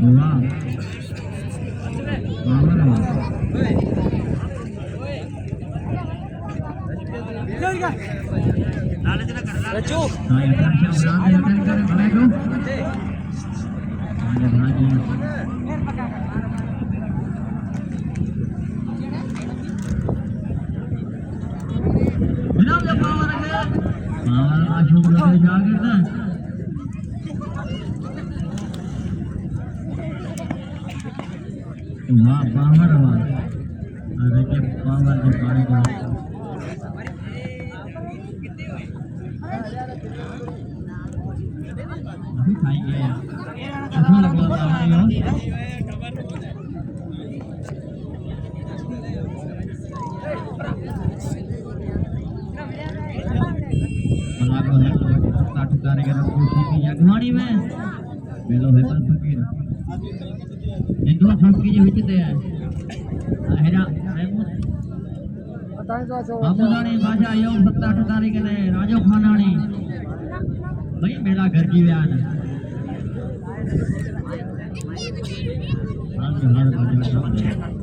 वाह वाह पावर अरे के पावर के पानी का अभी खाएंगे यार अच्छा लगा ठुकाने के खुशी की अगवानी में मेलो है पर फकीर हिंदू फकीर जो विचते हैं हेरा बाबूलानी बाजा यो सत्ता ठुकाने के ने राजो खानानी भाई मेरा घर की व्यान हां हां